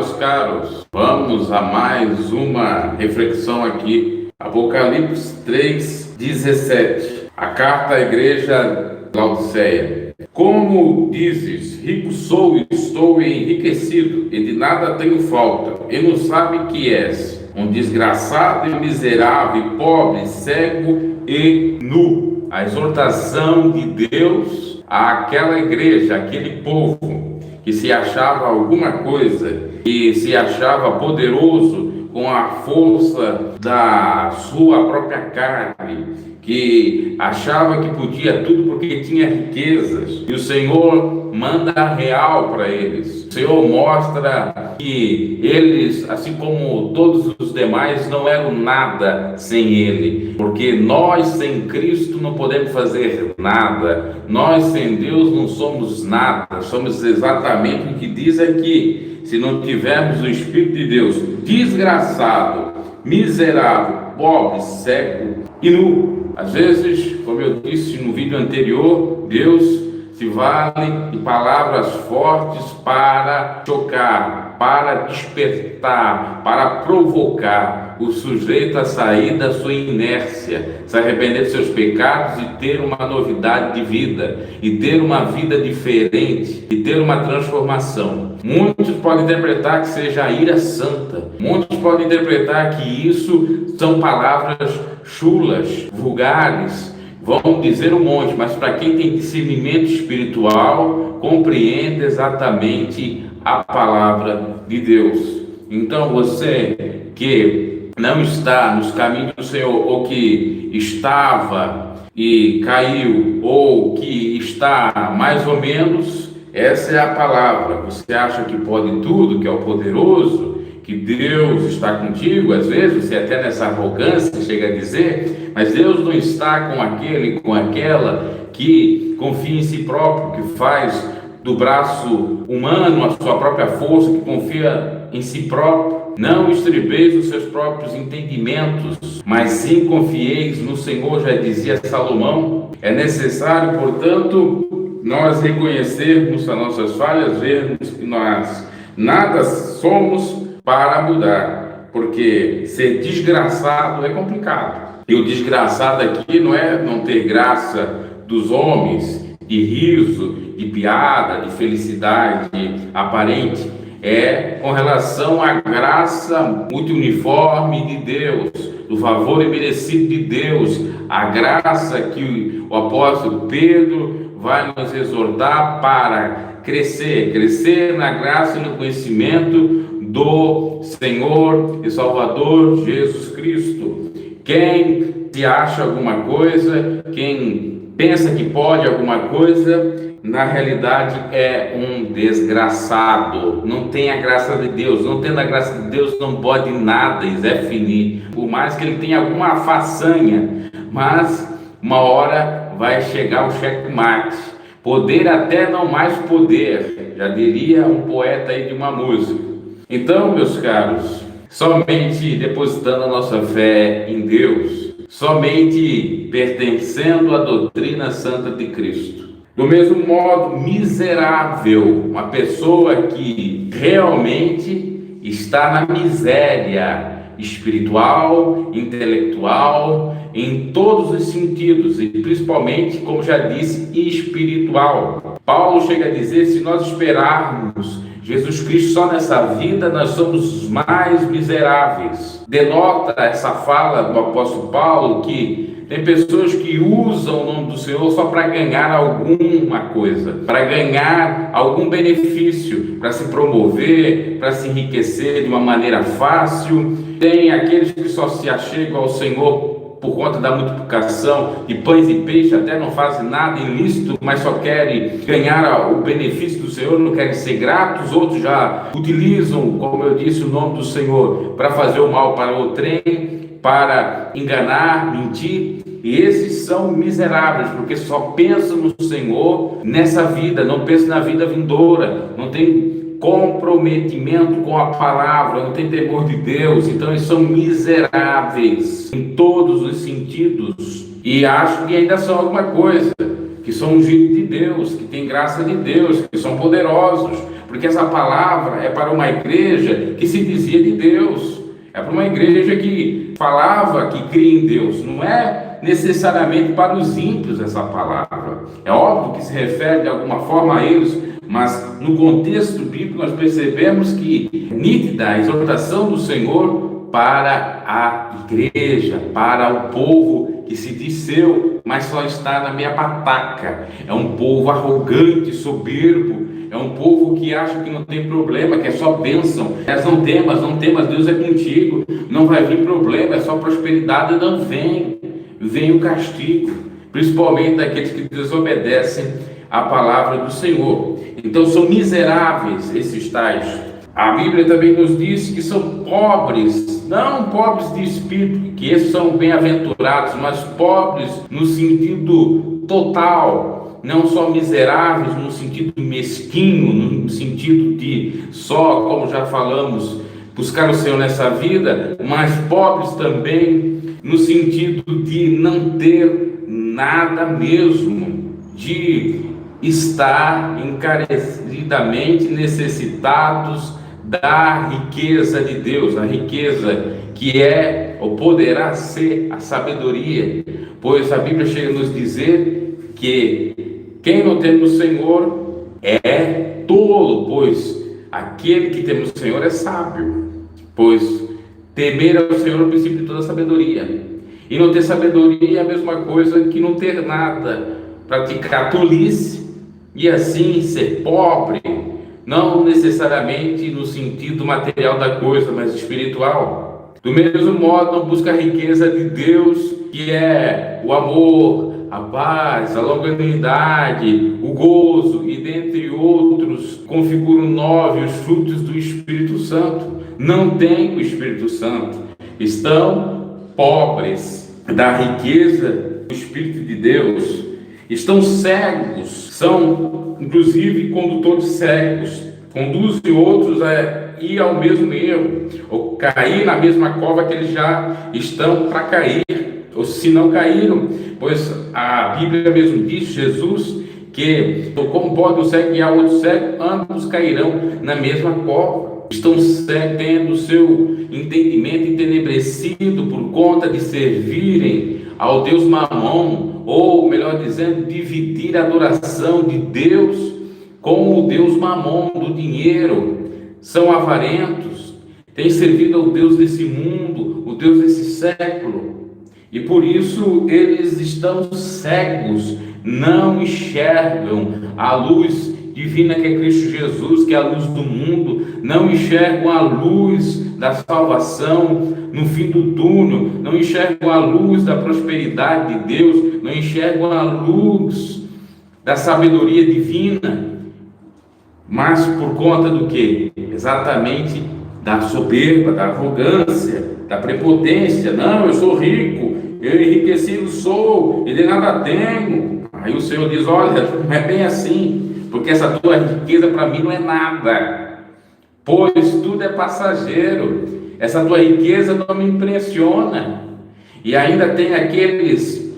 meus caros, vamos a mais uma reflexão aqui. Apocalipse 3:17, a carta à igreja de Laodiceia. Como dizes, rico sou e estou enriquecido, e de nada tenho falta, e não sabe que és um desgraçado e miserável, pobre, cego e nu. A exortação de Deus àquela igreja, àquele povo que se achava alguma coisa, que se achava poderoso com a força da sua própria carne, que achava que podia tudo porque tinha riquezas. E o Senhor manda a real para eles. O Senhor mostra que eles, assim como todos os demais, não eram nada sem Ele, porque nós sem Cristo não podemos fazer nada. Nós sem Deus não somos nada. Somos exatamente o que diz aqui. Se não tivermos o Espírito de Deus, desgraçado, miserável, pobre, cego e nu. Às vezes, como eu disse no vídeo anterior, Deus se vale de palavras fortes para chocar, para despertar, para provocar o sujeito a sair da sua inércia, se arrepender de seus pecados e ter uma novidade de vida, e ter uma vida diferente, e ter uma transformação. Muitos podem interpretar que seja a ira santa, muitos podem interpretar que isso são palavras chulas, vulgares, vão dizer um monte, mas para quem tem discernimento espiritual, compreende exatamente a palavra de Deus. Então você que não está nos caminhos do Senhor, ou que estava e caiu, ou que está mais ou menos, essa é a palavra. Você acha que pode tudo, que é o poderoso, que Deus está contigo, às vezes você até nessa arrogância chega a dizer, mas Deus não está com aquele, com aquela que confia em si próprio, que faz do braço humano a sua própria força, que confia em si próprio. Não estribeis os seus próprios entendimentos, mas sim confieis no Senhor, já dizia Salomão. É necessário, portanto, nós reconhecermos as nossas falhas, vermos que nós nada somos para mudar, porque ser desgraçado é complicado. E o desgraçado aqui não é não ter graça dos homens, de riso, de piada, de felicidade aparente, é com relação à graça muito uniforme de Deus, do favor imerecido de Deus, a graça que o apóstolo Pedro vai nos exortar para crescer na graça e no conhecimento do Senhor e Salvador Jesus Cristo. Quem se acha alguma coisa, quem pensa que pode alguma coisa, na realidade é um desgraçado. Não tem a graça de Deus. Não tendo a graça de Deus, não pode nada, Zé Fini. Por mais que ele tenha alguma façanha, mas uma hora vai chegar o checkmate. Poder até não mais poder, já diria um poeta aí de uma música. Então, meus caros, somente depositando a nossa fé em Deus, somente pertencendo à doutrina santa de Cristo. Do mesmo modo, miserável, uma pessoa que realmente está na miséria espiritual, intelectual, em todos os sentidos, e principalmente, como já disse, espiritual. Paulo chega a dizer, se nós esperarmos Jesus Cristo só nessa vida, nós somos os mais miseráveis. Denota essa fala do apóstolo Paulo que tem pessoas que usam o nome do Senhor só para ganhar alguma coisa, para ganhar algum benefício, para se promover, para se enriquecer de uma maneira fácil. Tem aqueles que só se achegam ao Senhor por conta da multiplicação de pães e peixes, até não fazem nada ilícito, mas só querem ganhar o benefício do Senhor, não querem ser gratos. Outros já utilizam, como eu disse, o nome do Senhor para fazer o mal para o trem, para enganar, mentir. E esses são miseráveis, porque só pensam no Senhor nessa vida, não pensam na vida vindoura, não tem comprometimento com a palavra, não tem temor de Deus. Então eles são miseráveis em todos os sentidos e acham que ainda são alguma coisa, que são ungidos de Deus, que têm graça de Deus, que são poderosos, porque essa palavra é para uma igreja que se dizia de Deus, é para uma igreja que falava que cria em Deus. Não é necessariamente para os ímpios essa palavra. É óbvio que se refere de alguma forma a eles, mas no contexto bíblico nós percebemos que nítida a exortação do Senhor para a igreja, para o povo que se diz seu, mas só está na meia pataca. É um povo arrogante, soberbo, é um povo que acha que não tem problema, que é só bênção. Mas não temas, Deus é contigo, não vai vir problema, é só prosperidade. Não vem, vem o castigo, principalmente daqueles que desobedecem a palavra do Senhor. Então são miseráveis esses tais. A Bíblia também nos diz que são pobres, não pobres de espírito, que esses são bem-aventurados, mas pobres no sentido total, não só miseráveis no sentido mesquinho, no sentido de só, como já falamos, buscar o Senhor nessa vida, mas pobres também no sentido de não ter nada mesmo, de estar encarecidamente necessitados da riqueza de Deus, a riqueza que é ou poderá ser a sabedoria, pois a Bíblia chega a nos dizer que quem não teme o Senhor é tolo, pois aquele que teme o Senhor é sábio, pois temer ao Senhor é o princípio de toda sabedoria, e não ter sabedoria é a mesma coisa que não ter nada, praticar tolice e assim ser pobre, não necessariamente no sentido material da coisa, mas espiritual. Do mesmo modo, não busca a riqueza de Deus, que é o amor, a paz, a longanimidade, o gozo e dentre outros, configuram 9 os frutos do Espírito Santo. Não tem o Espírito Santo, estão pobres da riqueza do Espírito de Deus, estão cegos, são inclusive condutores cegos, conduzem outros a ir ao mesmo erro, ou cair na mesma cova que eles já estão para cair, ou se não caíram, pois a Bíblia mesmo diz, Jesus, que como pode um cego guiar outro cego, ambos cairão na mesma cova. Estão tendo o seu entendimento entenebrecido por conta de servirem ao Deus Mamon, ou melhor dizendo, dividir a adoração de Deus com o Deus Mamon, do dinheiro. São avarentos, têm servido ao Deus desse mundo, o Deus desse século, e por isso eles estão cegos, não enxergam a luz divina que é Cristo Jesus, que é a luz do mundo, não enxergam a luz da salvação no fim do túnel, não enxergam a luz da prosperidade de Deus, não enxergam a luz da sabedoria divina, mas por conta do que? Exatamente da soberba, da arrogância, da prepotência. Não, eu sou rico, eu enriquecido sou, e de nada tenho. Aí o Senhor diz, olha, não é bem assim, porque essa tua riqueza para mim não é nada, pois tudo é passageiro. Essa tua riqueza não me impressiona. E ainda tem aqueles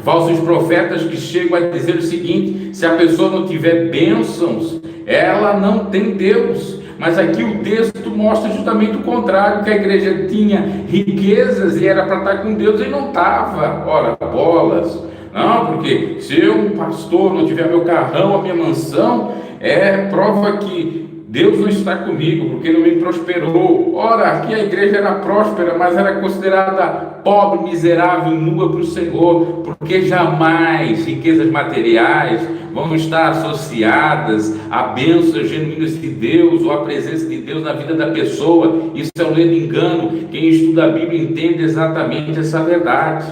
falsos profetas que chegam a dizer o seguinte: se a pessoa não tiver bênçãos, ela não tem Deus. Mas aqui o texto mostra justamente o contrário, que a igreja tinha riquezas e era para estar com Deus e não estava. Ora, bolas. Não, porque se eu, um pastor, não tiver meu carrão, a minha mansão, é prova que Deus não está comigo, porque não me prosperou. Ora, aqui a igreja era próspera, mas era considerada pobre, miserável, nua para o Senhor, porque jamais riquezas materiais vão estar associadas a bênçãos genuínas de Deus ou a presença de Deus na vida da pessoa. Isso é um ledo engano. Quem estuda a Bíblia entende exatamente essa verdade.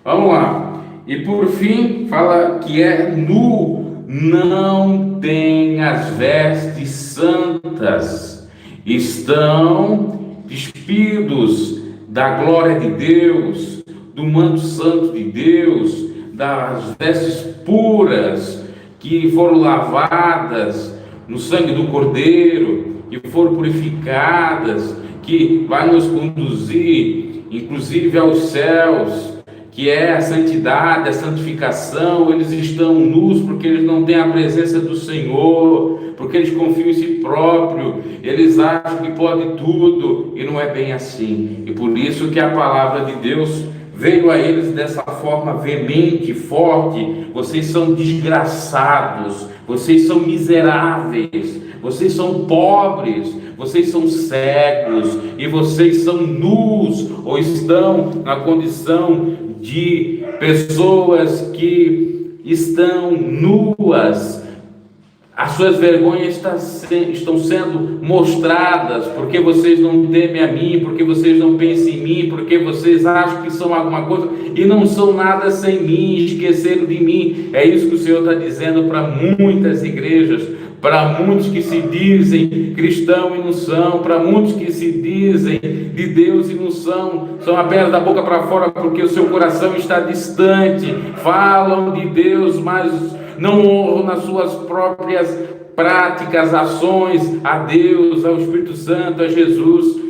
Vamos lá. E por fim, fala que é nu, não tem as vestes santas, estão despidos da glória de Deus, do manto santo de Deus, das vestes puras, que foram lavadas no sangue do Cordeiro, que foram purificadas, que vai nos conduzir, inclusive aos céus, que é a santidade, a santificação. Eles estão nus porque eles não têm a presença do Senhor, porque eles confiam em si próprio, eles acham que pode tudo, e não é bem assim. E por isso que a palavra de Deus veio a eles dessa forma veemente, forte: vocês são desgraçados, vocês são miseráveis, vocês são pobres, vocês são cegos e vocês são nus, ou estão na condição de pessoas que estão nuas. As suas vergonhas estão sendo mostradas, porque vocês não temem a mim, porque vocês não pensam em mim, porque vocês acham que são alguma coisa e não são nada sem mim, esqueceram de mim. É isso que o Senhor está dizendo para muitas igrejas, para muitos que se dizem cristão e não são, para muitos que se dizem de Deus e não são apenas da boca para fora, porque o seu coração está distante, falam de Deus, mas não honram nas suas próprias práticas, ações a Deus, ao Espírito Santo, a Jesus,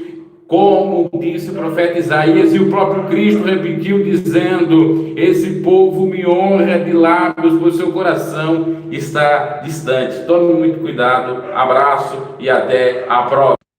como disse o profeta Isaías, e o próprio Cristo repetiu dizendo: esse povo me honra de lábios, pois seu coração está distante. Tome muito cuidado, abraço e até a próxima.